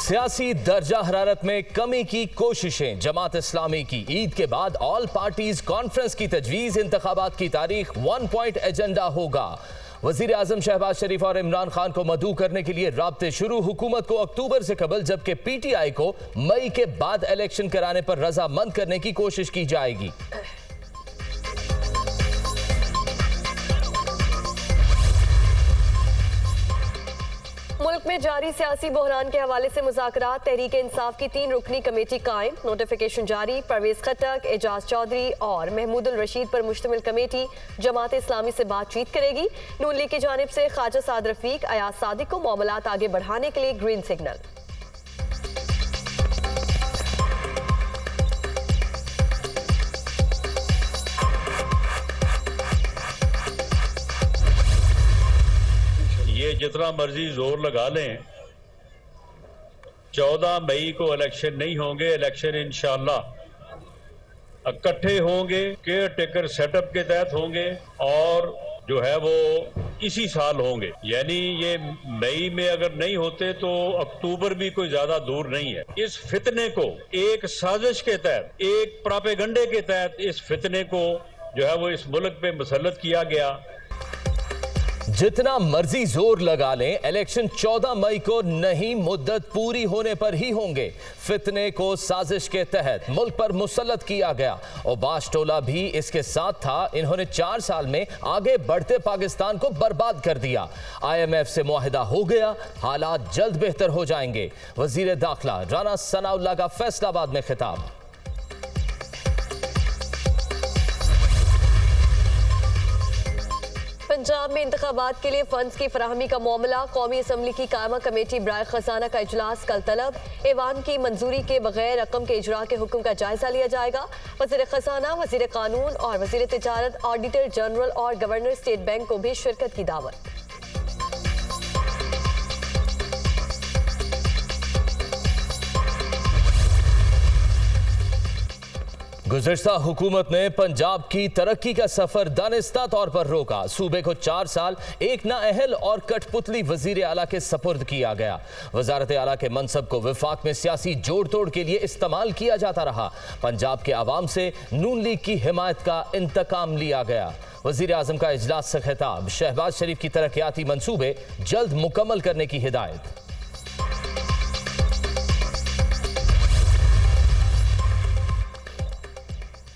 सियासी दर्जा हरारत में कमी की कोशिशें। जमात इस्लामी की ईद के बाद ऑल पार्टीज कॉन्फ्रेंस की तजवीज़। इंतखाबात की तारीख 1 पॉइंट एजेंडा होगा। वजीर आजम शहबाज शरीफ और इमरान खान को मदऊ करने के लिए राब्ते शुरू। हुकूमत को अक्टूबर से कबल जबकि पीटीआई को मई के बाद इलेक्शन कराने पर रजामंद करने की कोशिश की जाएगी। मुल्क में जारी सियासी बहरान के हवाले से मुज़ाकरात। तहरीक इंसाफ की 3 रुकनी कमेटी कायम। नोटिफिकेशन जारी। परवेज खट्टक, एजाज चौधरी और महमूदुल रशीद पर मुश्तमिल कमेटी जमात इस्लामी से बातचीत करेगी। नून लीग की जानिब से ख्वाजा साद रफीक, अयाज सादिक को मामलात आगे बढ़ाने के लिए ग्रीन सिग्नल। ये जितना मर्जी जोर लगा लें, 14 मई को इलेक्शन नहीं होंगे। इलेक्शन इंशाअल्लाह इकट्ठे होंगे, केयर टेकर सेटअप के तहत होंगे और जो है वो इसी साल होंगे। यानी ये मई में अगर नहीं होते तो अक्टूबर भी कोई ज्यादा दूर नहीं है। इस फितने को एक साजिश के तहत, एक प्रोपेगंडे के तहत इस फितने को जो है वो इस मुल्क पे मुसल्लत किया गया। जितना मर्जी जोर लगा लें, इलेक्शन 14 मई को नहीं, मुद्दत पूरी होने पर ही होंगे। फितने को साजिश के तहत मुल्क पर मुसल्लत किया गया और बाश टोला भी इसके साथ था। इन्होंने 4 साल में आगे बढ़ते पाकिस्तान को बर्बाद कर दिया। IMF से मुआहिदा हो गया, हालात जल्द बेहतर हो जाएंगे। वजीर दाखिला राना सनाउल्लाह का फैसलाबाद में खिताब। पंजाब में इंतखाबात के लिए फंड्स की फराहमी का मामला। कौमी असम्बली की कायमा कमेटी बराए खजाना का इजलास कल तलब। ऐवान की मंजूरी के बगैर रकम के इजरा के हुक्म का जायजा लिया जाएगा। वजीर खजाना, वजीर कानून और वजीर तिजारत, ऑडिटर जनरल और गवर्नर स्टेट बैंक को भी शिरकत की दावत। गुज़िश्ता हुकूमत ने पंजाब की तरक्की का सफर दानिस्ता तौर पर रोका। सूबे को 4 साल एक नाअहल और कठपुतली वजीर आला के सपुर्द किया गया। वजारत आला के मनसब को विफाक में सियासी जोड़ तोड़ के लिए इस्तेमाल किया जाता रहा। पंजाब के अवाम से नून लीग की हिमायत का इंतकाम लिया गया। वजीर आजम का इजलास से खिताब। शहबाज शरीफ की तरक्याती मंसूबे जल्द मुकम्मल करने की हिदायत।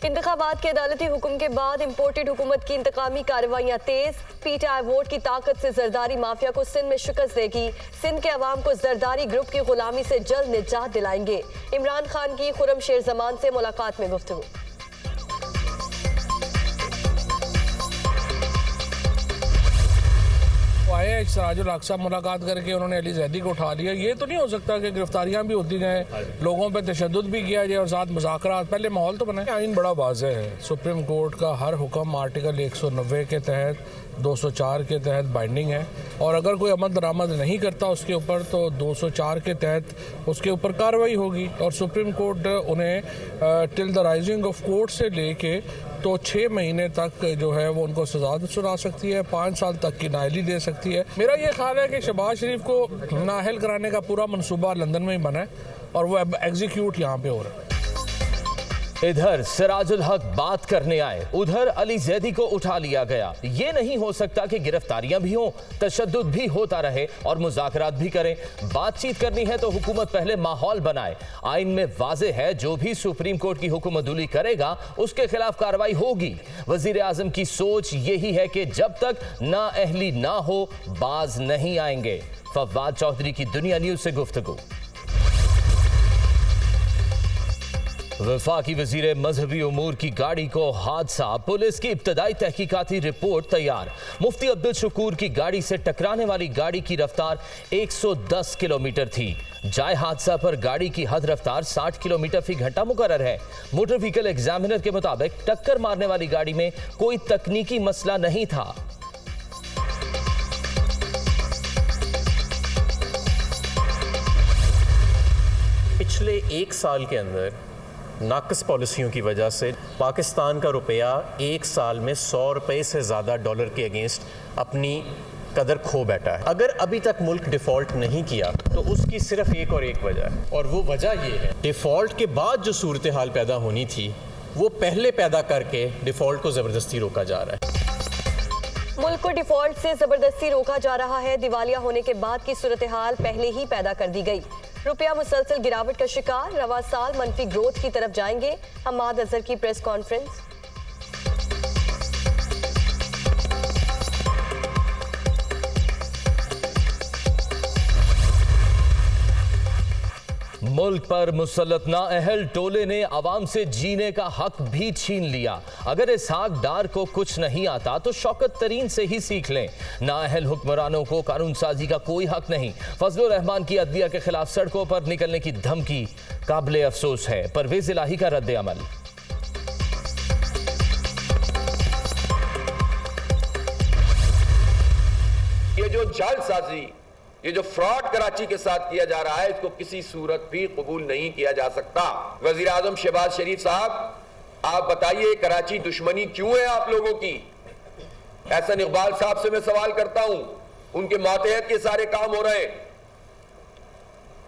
इंतखाबात के अदालती हुक्म के बाद इम्पोर्टेड हुकूमत की इंतकामी कार्रवाइयाँ तेज। पीटीआई वोट की ताकत से जरदारी माफिया को सिंध में शिकस्त देगी। सिंध के अवाम को जरदारी ग्रुप की गुलामी से जल्द निजात दिलाएंगे। इमरान खान की खुरम शेर जमान से मुलाकात में गुफ्तगू। आए सराजुल हक साहब मुलाकात करके उन्होंने अली जैदी को उठा लिया। ये तो नहीं हो सकता कि गिरफ्तारियां भी होती जाएं, लोगों पे तशद्दुद भी किया जाए और साथ मुज़ाकरात। पहले माहौल तो बनाए। आइन बड़ा वाज़ेह है। सुप्रीम कोर्ट का हर हुक्म आर्टिकल 190 के तहत, 204 के तहत बाइंडिंग है और अगर कोई अमल दरामद नहीं करता उसके ऊपर तो 204 के तहत उसके ऊपर कार्रवाई होगी। और सुप्रीम कोर्ट उन्हें till the rising of court से लेके तो 6 महीने तक जो है वो उनको सजा सुना सकती है, 5 साल तक की नाअहली दे सकती है। मेरा ये ख्याल है कि शहबाज शरीफ को नाअहल कराने का पूरा मंसूबा लंदन में ही बना है और वो अब एग्जीक्यूट यहाँ पे हो रहा है। इधर सिराजुल हक बात करने आए, उधर अली जैदी को उठा लिया गया। ये नहीं हो सकता कि गिरफ्तारियां भी हों, तशद्दुद भी होता रहे और मुज़ाकरात भी करें। बातचीत करनी है तो हुकूमत पहले माहौल बनाए। आइन में वाज़े है जो भी सुप्रीम कोर्ट की हुक्मदुली करेगा उसके खिलाफ कार्रवाई होगी। वजीर आजम की सोच यही है कि जब तक नाअहली ना हो बाज नहीं आएंगे। फवाद चौधरी की दुनिया न्यूज से गुफ्तगू। वफाकी वजीर मजहबी उमूर की गाड़ी को हादसा। पुलिस की इब्तदाई तहकीकाती रिपोर्ट तैयार। मुफ्ती अब्दुल शकूर की गाड़ी से टकराने वाली गाड़ी की रफ्तार 110 किलोमीटर थी। जाए हादसा पर गाड़ी की हद रफ्तार 60 किलोमीटर फी घंटा मुकर्रर है। मोटर व्हीकल एग्जामिनर के मुताबिक टक्कर मारने वाली गाड़ी में कोई तकनीकी मसला नहीं था। पिछले 1 साल के अंदर नाकस पॉलिसियों की वजह से पाकिस्तान का रुपया 1 साल में 100 रुपये से ज़्यादा डॉलर के अगेंस्ट अपनी कदर खो बैठा है। अगर अभी तक मुल्क डिफ़ॉल्ट नहीं किया तो उसकी सिर्फ एक और एक वजह है, और वो वजह ये है डिफ़ॉल्ट के बाद जो सूरत हाल पैदा होनी थी वो पहले पैदा करके डिफ़ॉल्ट को ज़बरदस्ती रोका जा रहा है। मुल्क को डिफॉल्ट से जबरदस्ती रोका जा रहा है। दिवालिया होने के बाद की सूरत हाल पहले ही पैदा कर दी गई। रुपया मुसलसल गिरावट का शिकार, रवा साल मनफी ग्रोथ की तरफ जाएंगे। हमाद अजहर की प्रेस कॉन्फ्रेंस। मुल्क पर मुसल्लत नाअहल टोले ने आवाम से जीने का हक भी छीन लिया। अगर इसहाक डार को कुछ नहीं आता तो शौकत तरीन से ही सीख लें। नाअहल हुक्मरानों को कानून साजी का कोई हक नहीं। फजलुर रहमान की अदलिया के खिलाफ सड़कों पर निकलने की धमकी काबिले अफसोस है। परवेज इलाही का रद्द अमल। ये जो जालसाजी, ये जो फ्रॉड कराची के साथ किया जा रहा है, इसको किसी सूरत भी कबूल नहीं किया जा सकता। वजीर आजम शहबाज शरीफ साहब, आप बताइए कराची दुश्मनी क्यों है आप लोगों की? एहसन इकबाल साहब से मैं सवाल करता हूं, उनके मातहत के सारे काम हो रहे हैं,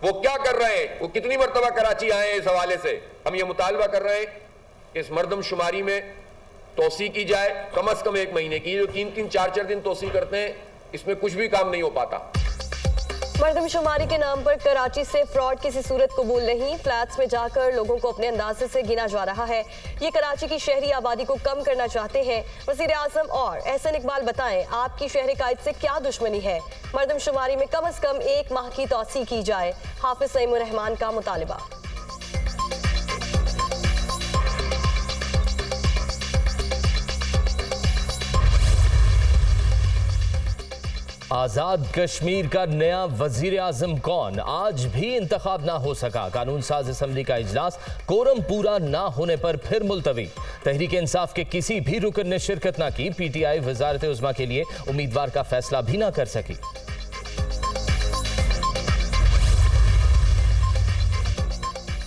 वो क्या कर रहे हैं? वो कितनी मरतबा कराची आए हैं? इस हवाले से हम ये मुतालबा कर रहे हैं कि इस मरदमशुमारी में तोसी की जाए, कम अज कम 1 महीने की। जो 3-3, 4-4 दिन तोसी करते हैं, इसमें कुछ भी काम नहीं हो पाता। मर्दमशुमारी के नाम पर कराची से फ्रॉड किसी सूरत कबूल नहीं। फ्लैट्स में जाकर लोगों को अपने अंदाजे से गिना जा रहा है। ये कराची की शहरी आबादी को कम करना चाहते हैं। वज़ीर आज़म और एहसन इकबाल बताएं, आपकी शहरी कायद से क्या दुश्मनी है? मर्दमशुमारी में कम अज कम 1 माह की तौसी की जाए। हाफिज सईमुर रहमान का मुतालबा। आजाद कश्मीर का नया वजीर आजम कौन? आज भी इंतखाब ना हो सका। कानून साज असम्बली का इजलास कोरम पूरा ना होने पर फिर मुलतवी। तहरीक इंसाफ के किसी भी रुकन ने शिरकत ना की। PTI वजारत उज़्मा के लिए उम्मीदवार का फैसला भी ना कर सकी।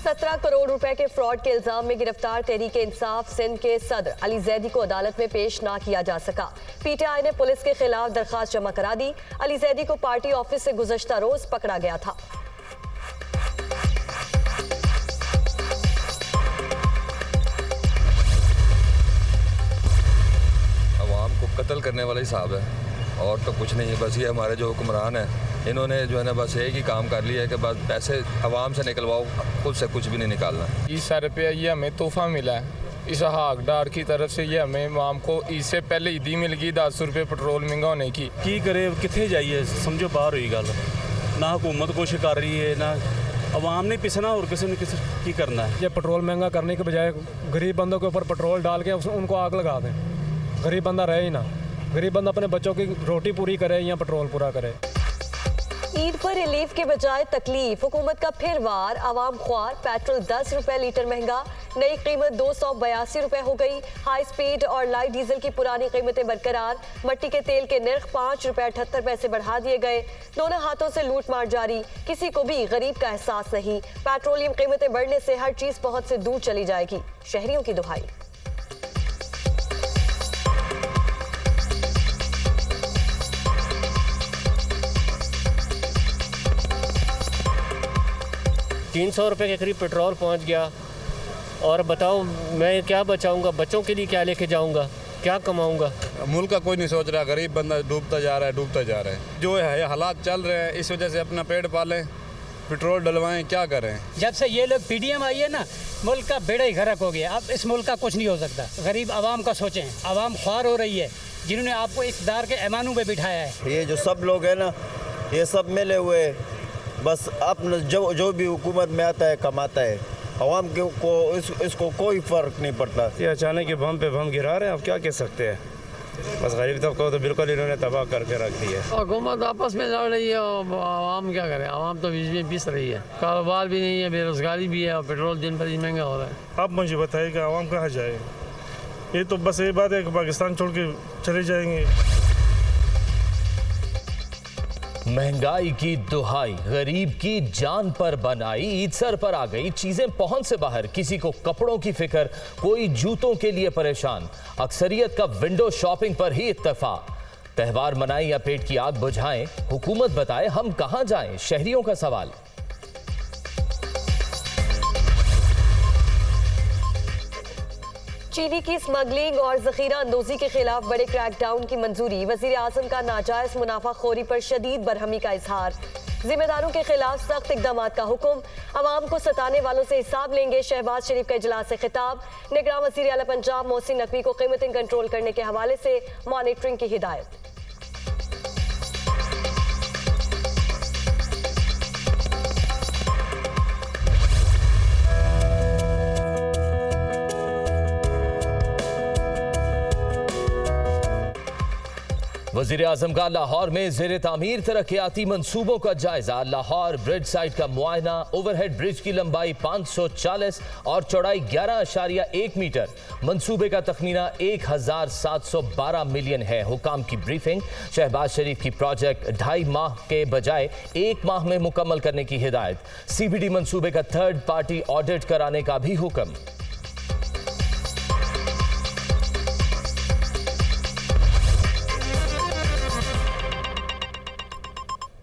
17 करोड़ रुपए के फ्रॉड के इल्जाम में गिरफ्तार तहरीक इंसाफ सिंध के सदर अली जैदी को अदालत में पेश ना किया जा सका। PTI ने पुलिस के खिलाफ दरखास्त जमा करा दी। अली जैदी को पार्टी ऑफिस से गुज़श्ता रोज पकड़ा गया था। अवाम को कत्ल करने वाला ही साहब है, और तो कुछ नहीं है। बस ये हमारे जो हुक्मरान हैं, इन्होंने जो है ना बस एक ही काम कर लिया है कि बस पैसे आवाम से निकलवाओ, खुद से कुछ भी नहीं निकालना। 20 रुपया ये हमें तोहफा मिला है इसहाक डार की तरफ से। ये हमें इमाम को इससे पहले ईदी मिल गई 10 रुपये पेट्रोल महंगा होने की करे कितने जाइए, समझो बाहर हुई गल। ना हुकूमत कुछ कर रही है, ना अवाम ने पिसना, और किसी ने की करना है। ये पेट्रोल महंगा करने के बजाय गरीब बंदों के ऊपर पेट्रोल डाल के उनको आग लगा दें। गरीब बंदा रहे ही ना। गरीब बंदा अपने बच्चों की रोटी पूरी करे या पेट्रोल पूरा करे। ईद पर रिलीफ के बजाय तकलीफ। हुकूमत का फिर वार। आवाम ख्वार। पेट्रोल 10 रुपए लीटर महंगा। नई कीमत 282 रुपए हो गई। हाई स्पीड और लाइट डीजल की पुरानी कीमतें बरकरार। मट्टी के तेल के नर्ख 5 रुपए 78 पैसे बढ़ा दिए गए। दोनों हाथों से लूट मार जारी। किसी को भी गरीब का एहसास नहीं। पेट्रोलियम कीमतें बढ़ने से हर चीज पहुंच से दूर चली जाएगी। शहरियों की दुहाई। ₹300 के करीब पेट्रोल पहुंच गया। और बताओ मैं क्या बचाऊंगा? बच्चों के लिए क्या लेके जाऊंगा? क्या कमाऊंगा? मुल्क का कोई नहीं सोच रहा, गरीब बंदा डूबता जा रहा है। जो है हालात चल रहे हैं, इस वजह से अपना पेट पालें, पेट्रोल डलवाएं, क्या करें। जब से ये लोग PDM आई है ना, मुल्क का बेड़ा ही गर्क हो गया। अब इस मुल्क का कुछ नहीं हो सकता। गरीब आवाम का सोचें। आवाम ख्वार हो रही है, जिन्होंने आपको इक़्तिदार के ऐमानों पे बिठाया है। ये जो सब लोग हैं ना, ये सब मिले हुए बस अपना जो भी हुकूमत में आता है कमाता है। अवाम को इसको कोई फ़र्क नहीं पड़ता। ये अचानक के बम पे बम गिरा रहे हैं, अब क्या कह सकते हैं। बस गरीब तबका को तो बिल्कुल इन्होंने तबाह करके रख दिया है। हुकूमत आपस में लड़ रही है और आवाम क्या करे? आवाम तो बीच में पिस रही है। कारोबार भी नहीं है, बेरोजगारी भी है, और पेट्रोल दिन पर दिन महंगा हो रहा है। आप मुझे बताइए कि आवाम कहाँ जाए? ये तो बस ये बात है कि पाकिस्तान छोड़ के चले जाएंगे। महंगाई की दुहाई, गरीब की जान पर बन आई। ईद सर पर आ गई, चीजें पहुंच से बाहर। किसी को कपड़ों की फिक्र, कोई जूतों के लिए परेशान। अक्सरियत का विंडो शॉपिंग पर ही इत्तेफाक। त्यौहार मनाएं या पेट की आग बुझाएं, हुकूमत बताए हम कहां जाएं, शहरियों का सवाल। चीनी की स्मगलिंग और जखीरा अंदोजी के खिलाफ बड़े क्रैकडाउन की मंजूरी। वजीर आजम का नाजायज मुनाफाखोरी पर शदीद बरहमी का इजहार। जिम्मेदारों के खिलाफ सख्त इकदाम का हुक्म। अवाम को सताने वालों से हिसाब लेंगे। शहबाज शरीफ का इजलास से खिताब। निगरान वज़ीर आला पंजाब मोहसिन नकवी को कीमतें कंट्रोल करने के हवाले से मॉनिटरिंग की हिदायत। वज़ीर आज़म का लाहौर में ज़ेर तामीर तरक्याती मंसूबों का जायजा। लाहौर ब्रिज साइट का मुआयना। ओवरहेड ब्रिज की लंबाई 540 और चौड़ाई 11.1 मीटर। मंसूबे का तखमीना 1712 मिलियन है। हुकाम की ब्रीफिंग। शहबाज शरीफ की प्रोजेक्ट 2.5 माह के बजाय 1 माह में मुकम्मल करने की हिदायत। CBD मंसूबे का थर्ड पार्टी ऑडिट कराने का भी हुक्म।